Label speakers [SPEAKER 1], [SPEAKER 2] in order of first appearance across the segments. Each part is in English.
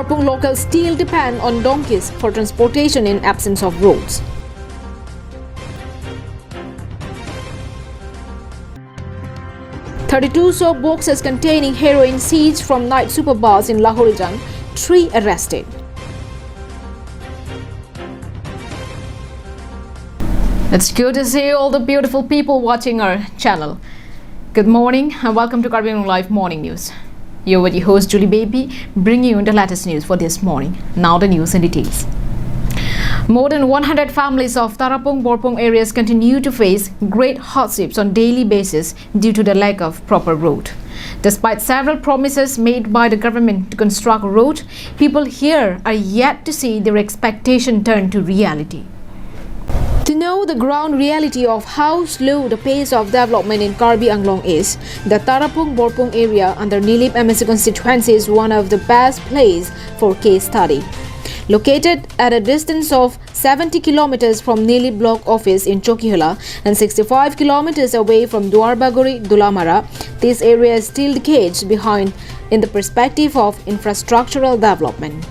[SPEAKER 1] Borpung locals still depend on donkeys for transportation in absence of roads. "32 soap boxes containing heroin seized from night superbars in Lahorijan, 3 arrested." It's good to see all the beautiful people watching our channel. Good morning and welcome to KAL Live Morning News. You're with your host Julie Baby, bringing you the latest news for this morning. Now the news in details. More than 100 families of Tarapong Borpung areas continue to face great hardships on daily basis due to the lack of proper road. Despite several promises made by the government to construct a road, people here are yet to see their expectation turn to reality. To know the ground reality of how slow the pace of development in Karbi Anglong is, the Tarapong Borpung area under Nilip MSC constituency is one of the best places for case study. Located at a distance of 70 kilometers from Nilip block office in Chokihula and 65 kilometers away from Duarbaguri, Dulamara, this area is still decades behind in the perspective of infrastructural development.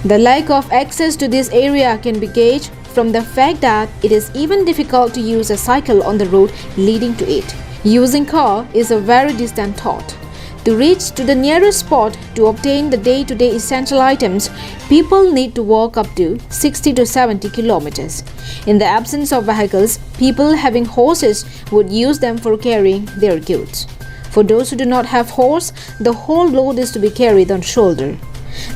[SPEAKER 1] The lack of access to this area can be gauged from the fact that it is even difficult to use a cycle on the road leading to it. Using car is a very distant thought. To reach to the nearest spot to obtain the day-to-day essential items, people need to walk up to 60 to 70 kilometers. In the absence of vehicles, people having horses would use them for carrying their goods. For those who do not have horse, the whole load is to be carried on shoulder.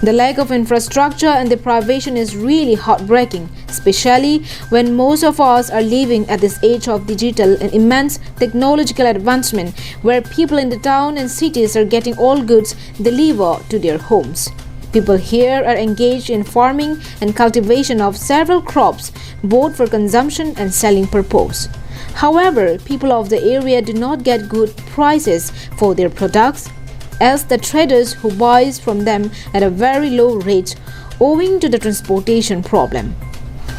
[SPEAKER 1] The lack of infrastructure and deprivation is really heartbreaking, especially when most of us are living at this age of digital and immense technological advancement where people in the town and cities are getting all goods delivered to their homes. People here are engaged in farming and cultivation of several crops, both for consumption and selling purpose. However, people of the area do not get good prices for their products, as the traders who buys from them at a very low rate owing to the transportation problem.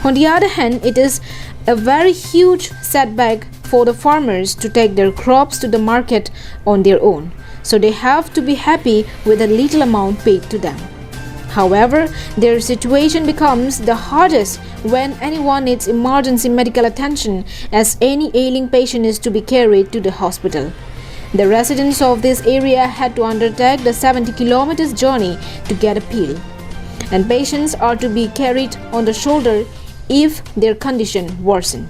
[SPEAKER 1] On the other hand, it is a very huge setback for the farmers to take their crops to the market on their own, so they have to be happy with the little amount paid to them. However, their situation becomes the hardest when anyone needs emergency medical attention, as any ailing patient is to be carried to the hospital. The residents of this area had to undertake the 70 kilometers journey to get a pill, and patients are to be carried on the shoulder if their condition worsen.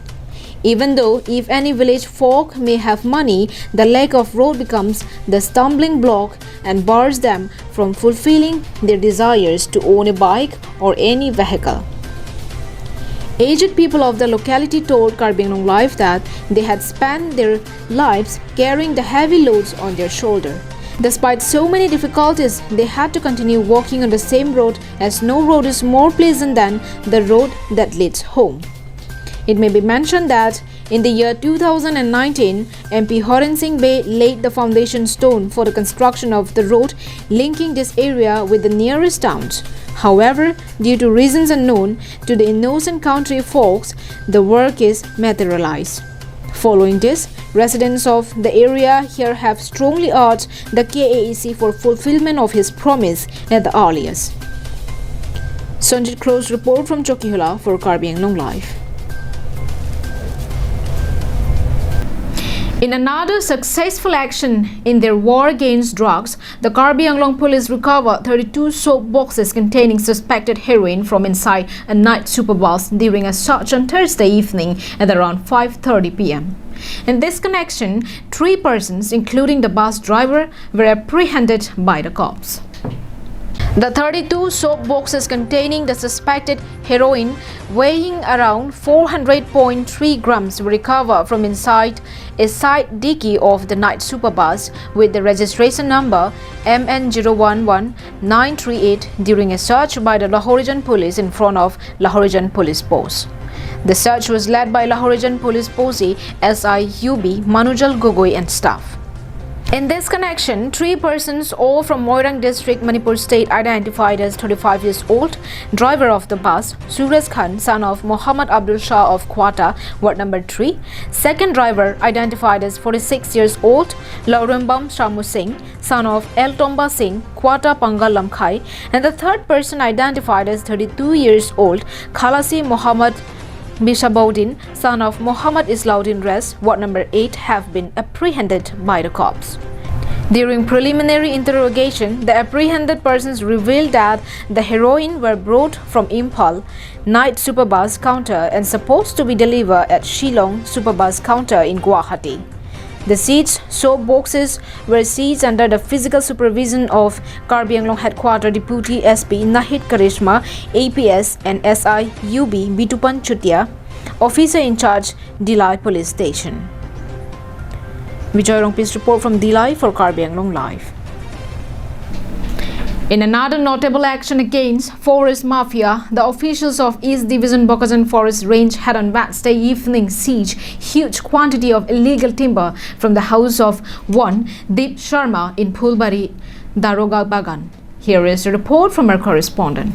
[SPEAKER 1] Even though if any village folk may have money, the lack of road becomes the stumbling block and bars them from fulfilling their desires to own a bike or any vehicle. Aged people of the locality told KAL Live that they had spent their lives carrying the heavy loads on their shoulder. Despite so many difficulties, they had to continue walking on the same road, as no road is more pleasant than the road that leads home. It may be mentioned that in the year 2019, MP Horan Singh Bey laid the foundation stone for the construction of the road linking this area with the nearest towns. However, due to reasons unknown to the innocent country folks, the work is materialized. Following this, residents of the area here have strongly urged the KAEC for fulfillment of his promise at the earliest. Sanjit Crow's report from Chokihula for KAL Live. In another successful action in their war against drugs, the KAL police recovered 32 soap boxes containing suspected heroin from inside a night superbus during a search on Thursday evening at around 5:30 p.m. In this connection, 3 persons, including the bus driver, were apprehended by the cops. The 32 soap boxes containing the suspected heroin weighing around 400.3 grams were recovered from inside a side dicky of the night superbus with the registration number MN011938 during a search by the Lahorijan police in front of Lahorijan police post. The search was led by Lahorijan police posse SIUB Manujal Gogoi and staff. In this connection, 3 persons, all from Moirang district, Manipur state, identified as 35 years old, driver of the bus, Suraj Khan, son of Muhammad Abdul Shah of Quetta, ward number 3. Second driver, identified as 46 years old, Laurembam Shamu Singh, son of El Tomba Singh, Quetta Pangal Lamkhai. And the third person, identified as 32 years old, Khalasi Muhammad Bishaboudin, son of Muhammad Islauddin Res, ward number 8, have been apprehended by the cops. During preliminary interrogation, the apprehended persons revealed that the heroin were brought from Impal night superbus counter and supposed to be delivered at Shillong superbus counter in Guwahati. The seats, soap boxes were seized under the physical supervision of Karbi Anglong Headquarter Deputy SP Nahid Karishma, APS and SI UB Bitupan Chutia, Officer in charge, Dilai Police Station. Vijay Rongpi's report from Dilai for Karbi Anglong Live. In another notable action against forest mafia, the officials of East Division Bokazan Forest Range had on Wednesday evening seized huge quantity of illegal timber from the house of one Deep Sharma in Phulbari, Daroga Bagan. Here is a report from our correspondent.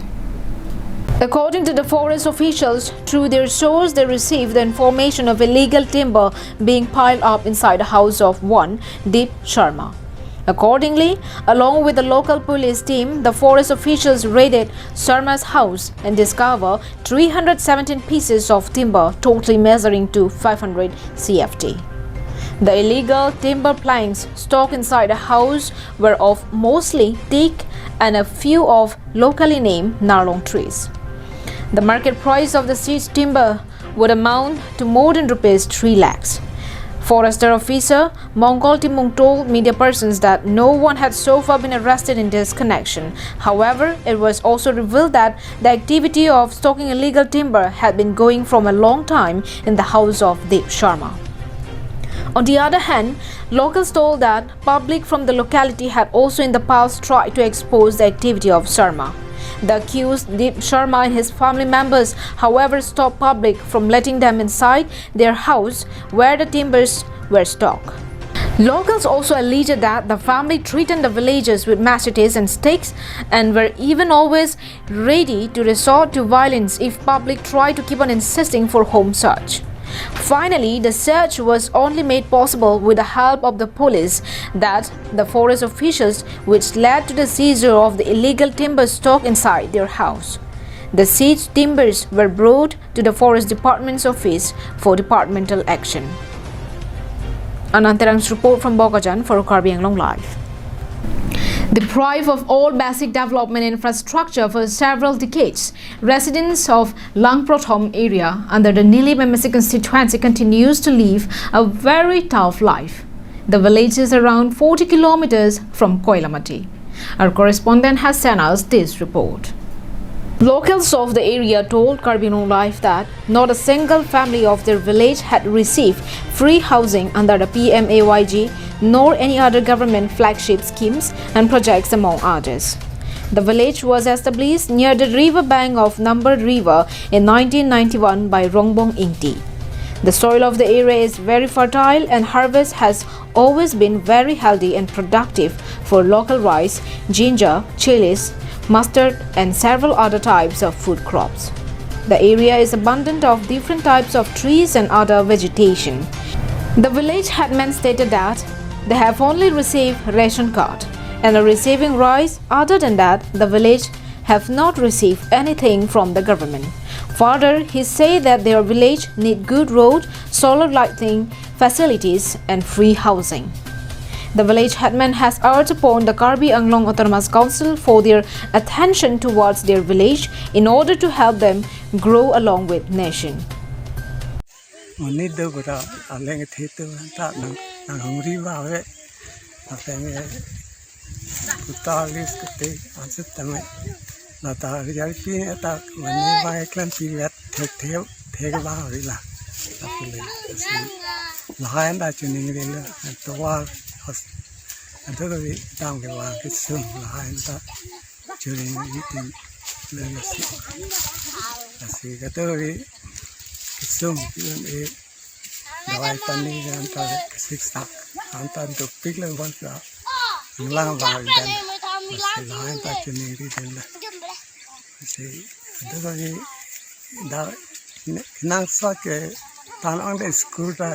[SPEAKER 1] According to the forest officials, through their source they received the information of illegal timber being piled up inside the house of one Deep Sharma. Accordingly, along with the local police team, the forest officials raided Sharma's house and discovered 317 pieces of timber, totally measuring to 500 CFT. The illegal timber planks stocked inside the house were of mostly teak and a few of locally named narlong trees. The market price of the seized timber would amount to more than Rs 3 lakhs. Forester officer Mongol Timung told media persons that no one had so far been arrested in this connection. However, it was also revealed that the activity of stocking illegal timber had been going from a long time in the house of Deep Sharma. On the other hand, locals told that public from the locality had also in the past tried to expose the activity of Sharma. The accused Deep Sharma and his family members, however, stopped public from letting them inside their house where the timbers were stocked. Locals also alleged that the family threatened the villagers with machetes and sticks and were even always ready to resort to violence if public tried to keep on insisting for home search. Finally, the search was only made possible with the help of the police, that the forest officials, which led to the seizure of the illegal timber stock inside their house. The seized timbers were brought to the Forest Department's office for departmental action. Anantarang's report from Bokajan for Karbi Anglong Live. Deprived of all basic development infrastructure for several decades, residents of Langprothom area under the Nili Memesi constituency continues to live a very tough life. The village is around 40 kilometers from Koilamati. Our correspondent has sent us this report. Locals of the area told Karbi Anglong Live that not a single family of their village had received free housing under the PMAYG nor any other government flagship schemes and projects among others. The village was established near the river bank of Number River in 1991 by Rongbong Ingti. The soil of the area is very fertile and harvest has always been very healthy and productive for local rice, ginger, chilies, mustard and several other types of food crops. The area is abundant of different types of trees and other vegetation. The village headman stated that they have only received ration card and are receiving rice. Other than that, the village have not received anything from the government. Further, he said that their village need good road, solar lighting facilities and free housing. The village headman has urged upon the Karbi Anglong Autonomous Council for their attention towards their village in order to help them grow along with nation.
[SPEAKER 2] anta do pigla wasa lang ba dan lain ta chini ri den la si do ni da nang sa ke tan ang de school ta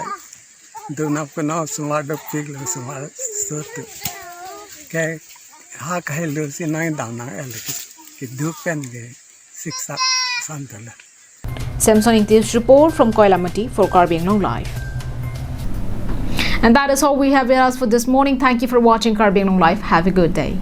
[SPEAKER 2] do na ko na suma do pigla suma so tu ke ha ka lu si nang da na el ki du pen ge siksa sandala
[SPEAKER 1] Samsonic News report from Koilamati for Karbi Anglong Live. And that is all we have with us for this morning. Thank you for watching Karbi Anglong Live. Have a good day.